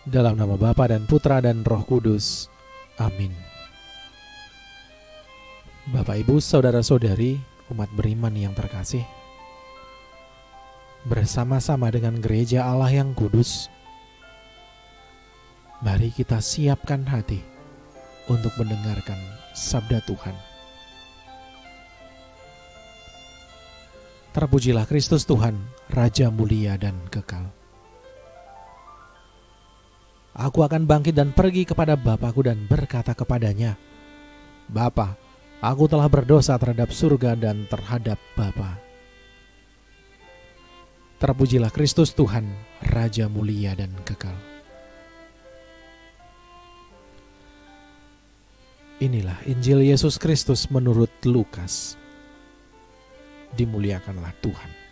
Dalam nama Bapa dan Putra dan Roh Kudus. Amin. Bapak, Ibu, Saudara-saudari, umat beriman yang terkasih, bersama-sama dengan gereja Allah yang kudus, mari kita siapkan hati untuk mendengarkan sabda Tuhan. Terpujilah Kristus Tuhan, Raja mulia dan kekal. Aku akan bangkit dan pergi kepada Bapakku dan berkata kepadanya, Bapa, aku telah berdosa terhadap surga dan terhadap Bapa. Terpujilah Kristus Tuhan, Raja mulia dan kekal. Inilah Injil Yesus Kristus menurut Lukas. Dimuliakanlah Tuhan.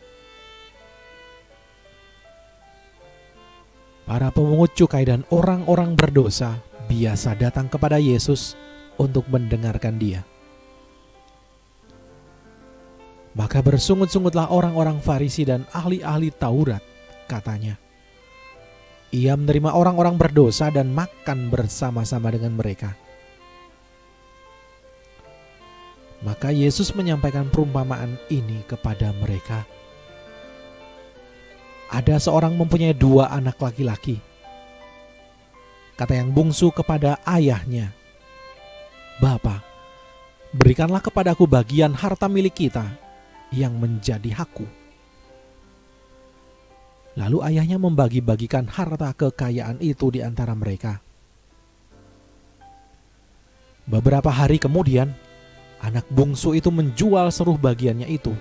Para pemungut cukai dan orang-orang berdosa biasa datang kepada Yesus untuk mendengarkan Dia. Maka bersungut-sungutlah orang-orang Farisi dan ahli-ahli Taurat, katanya. Ia menerima orang-orang berdosa dan makan bersama-sama dengan mereka. Maka Yesus menyampaikan perumpamaan ini kepada mereka. Ada seorang mempunyai 2 anak laki-laki. Kata yang bungsu kepada ayahnya, Bapa, berikanlah kepadaku bagian harta milik kita yang menjadi hakku. Lalu ayahnya membagi-bagikan harta kekayaan itu di antara mereka. Beberapa hari kemudian, anak bungsu itu menjual seluruh bagiannya itu,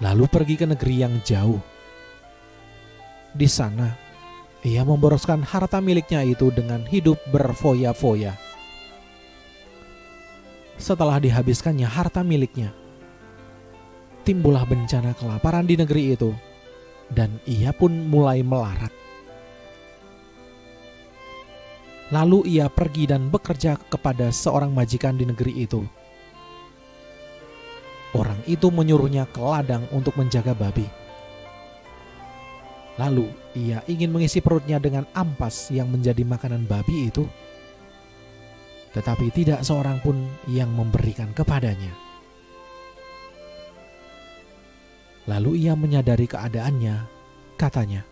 lalu pergi ke negeri yang jauh. Di sana, ia memboroskan harta miliknya itu dengan hidup berfoya-foya. Setelah dihabiskannya harta miliknya, timbullah bencana kelaparan di negeri itu, dan ia pun mulai melarat. Lalu ia pergi dan bekerja kepada seorang majikan di negeri itu. Orang itu menyuruhnya ke ladang untuk menjaga babi. Lalu ia ingin mengisi perutnya dengan ampas yang menjadi makanan babi itu, tetapi tidak seorang pun yang memberikan kepadanya. Lalu ia menyadari keadaannya, katanya,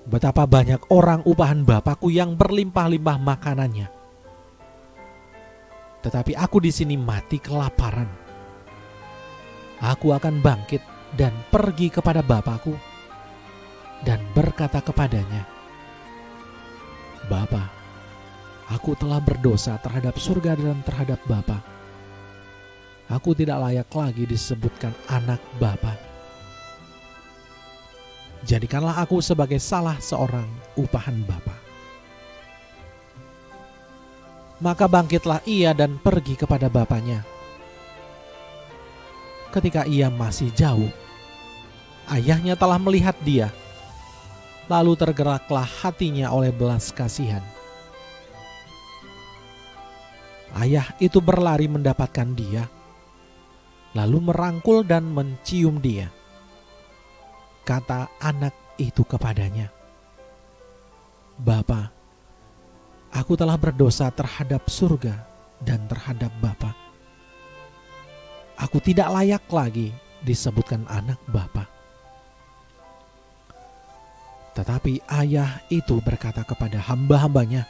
betapa banyak orang upahan Bapakku yang berlimpah-limpah makanannya, tetapi aku di sini mati kelaparan. Aku akan bangkit dan pergi kepada Bapakku dan berkata kepadanya, Bapa, aku telah berdosa terhadap surga dan terhadap Bapa. Aku tidak layak lagi disebutkan anak Bapa. Jadikanlah aku sebagai salah seorang upahan Bapa. Maka bangkitlah ia dan pergi kepada bapaknya. Ketika ia masih jauh, ayahnya telah melihat dia, lalu tergeraklah hatinya oleh belas kasihan. Ayah itu berlari mendapatkan dia, lalu merangkul dan mencium dia. Kata anak itu kepadanya, Bapa, aku telah berdosa terhadap surga dan terhadap Bapa. Aku tidak layak lagi disebutkan anak Bapa. Tetapi ayah itu berkata kepada hamba-hambanya,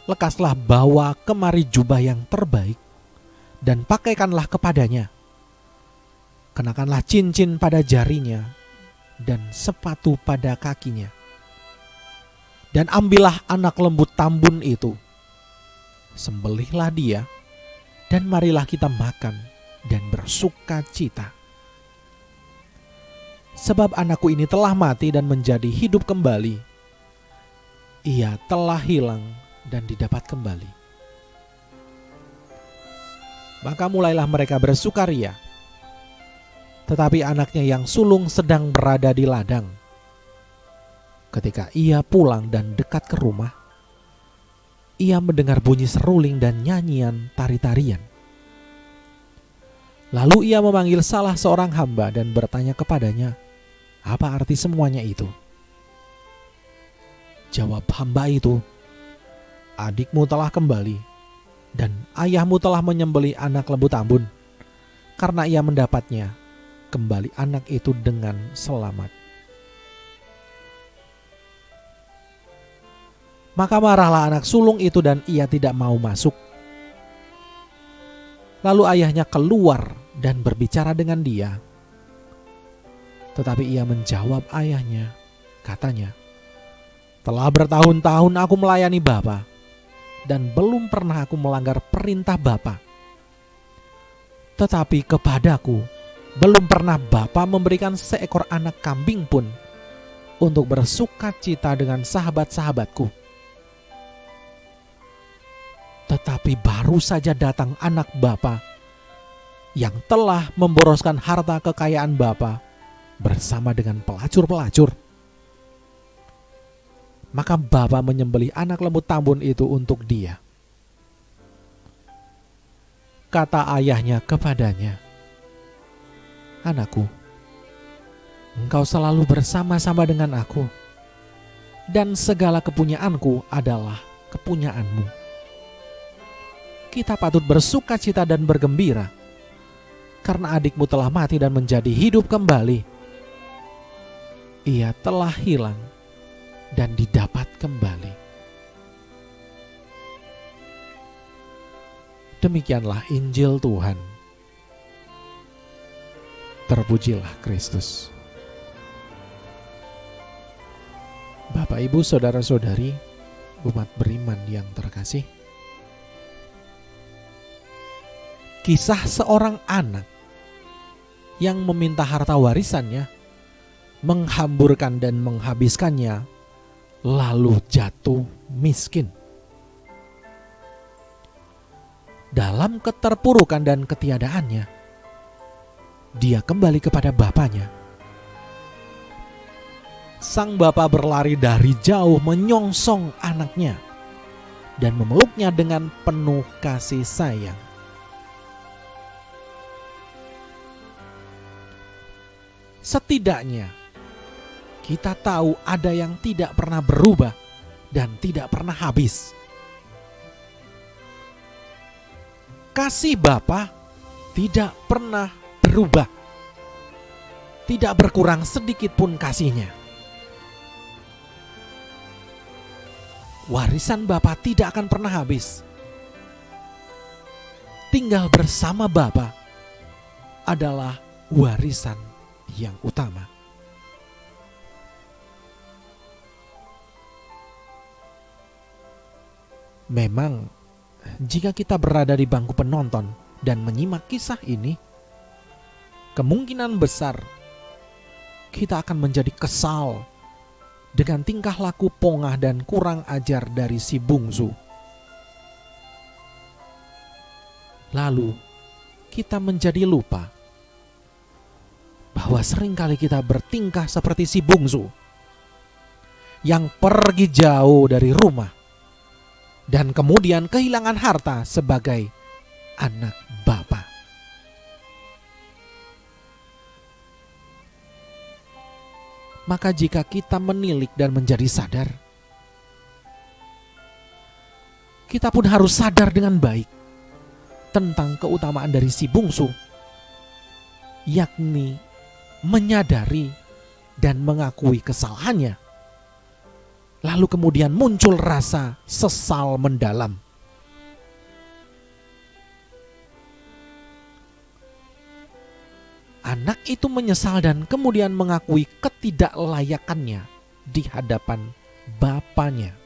lekaslah bawa kemari jubah yang terbaik dan pakaikanlah kepadanya. Kenakanlah cincin pada jarinya dan sepatu pada kakinya. Dan ambillah anak lembu tambun itu, sembelihlah dia, dan marilah kita makan dan bersuka cita. Sebab anakku ini telah mati dan menjadi hidup kembali. Ia telah hilang dan didapat kembali. Maka mulailah mereka bersukaria. Tetapi anaknya yang sulung sedang berada di ladang. Ketika ia pulang dan dekat ke rumah, ia mendengar bunyi seruling dan nyanyian tari-tarian. Lalu ia memanggil salah seorang hamba dan bertanya kepadanya, apa arti semuanya itu? Jawab hamba itu, adikmu telah kembali, dan ayahmu telah menyembelih anak lembu tambun, karena ia mendapatnya kembali anak itu dengan selamat. Maka marahlah anak sulung itu dan ia tidak mau masuk. Lalu ayahnya keluar dan berbicara dengan dia. Tetapi ia menjawab ayahnya, katanya, telah bertahun-tahun aku melayani Bapa, dan belum pernah aku melanggar perintah Bapa. Tetapi kepadaku belum pernah Bapa memberikan seekor anak kambing pun untuk bersukacita dengan sahabat-sahabatku. Tetapi baru saja datang anak Bapa yang telah memboroskan harta kekayaan Bapa bersama dengan pelacur-pelacur. Maka Bapa menyembelih anak lembu tambun itu untuk dia. Kata ayahnya kepadanya, anakku, engkau selalu bersama-sama dengan aku, dan segala kepunyaanku adalah kepunyaanmu. Kita patut bersukacita dan bergembira, karena adikmu telah mati dan menjadi hidup kembali. Ia telah hilang dan didapat kembali. Demikianlah Injil Tuhan. Terpujilah Kristus. Bapak, Ibu, saudara-saudari, umat beriman yang terkasih, kisah seorang anak yang meminta harta warisannya, menghamburkan dan menghabiskannya, lalu jatuh miskin. Dalam keterpurukan dan ketiadaannya, dia kembali kepada bapaknya. Sang bapa berlari dari jauh menyongsong anaknya dan memeluknya dengan penuh kasih sayang. Setidaknya kita tahu ada yang tidak pernah berubah dan tidak pernah habis. Kasih Bapa tidak pernah berubah, tidak berkurang sedikit pun kasihnya. Warisan Bapa tidak akan pernah habis. Tinggal bersama Bapa adalah warisan yang utama. Memang jika kita berada di bangku penonton dan menyimak kisah ini, kemungkinan besar kita akan menjadi kesal dengan tingkah laku pongah dan kurang ajar dari si bungsu. Lalu kita menjadi lupa bahwa seringkali kita bertingkah seperti si bungsu yang pergi jauh dari rumah dan kemudian kehilangan harta sebagai anak bapa. Maka jika kita menilik dan menjadi sadar, kita pun harus sadar dengan baik tentang keutamaan dari si bungsu, yakni menyadari dan mengakui kesalahannya, lalu kemudian muncul rasa sesal mendalam. Anak itu menyesal dan kemudian mengakui ketidaklayakannya di hadapan bapaknya.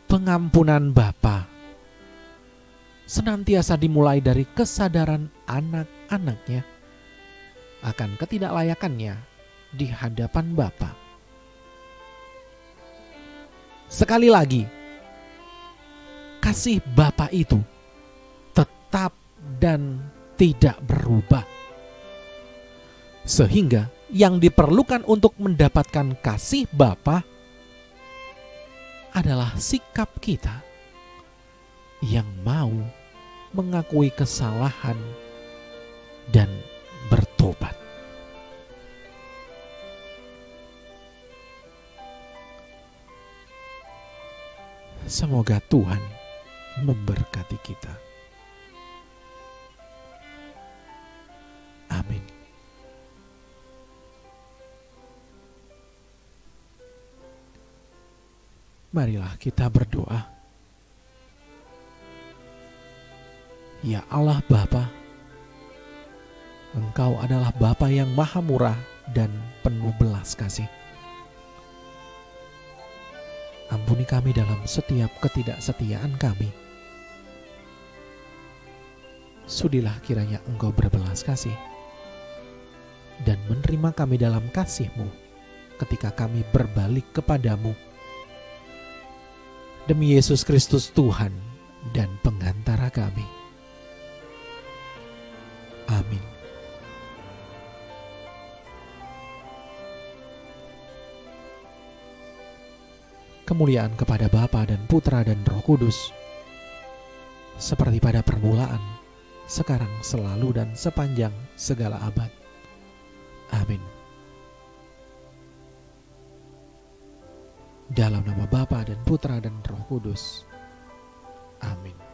Pengampunan Bapa senantiasa dimulai dari kesadaran anak-anaknya akan ketidaklayakannya di hadapan Bapa. Sekali lagi, kasih Bapa itu tetap dan tidak berubah. Sehingga yang diperlukan untuk mendapatkan kasih Bapa adalah sikap kita yang mau mengakui kesalahan dan bertobat. Semoga Tuhan memberkati kita. Amin. Marilah kita berdoa. Ya Allah Bapa, Engkau adalah Bapa yang maha murah dan penuh belas kasih. Ampuni kami dalam setiap ketidaksetiaan kami. Sudilah kiranya Engkau berbelas kasih dan menerima kami dalam kasih-Mu ketika kami berbalik kepadamu. Demi Yesus Kristus Tuhan dan pengantara kami. Amin. Kemuliaan kepada Bapa dan Putra dan Roh Kudus, seperti pada permulaan, sekarang, selalu, dan sepanjang segala abad. Amin. Dalam nama Bapa dan Putra dan Roh Kudus. Amin.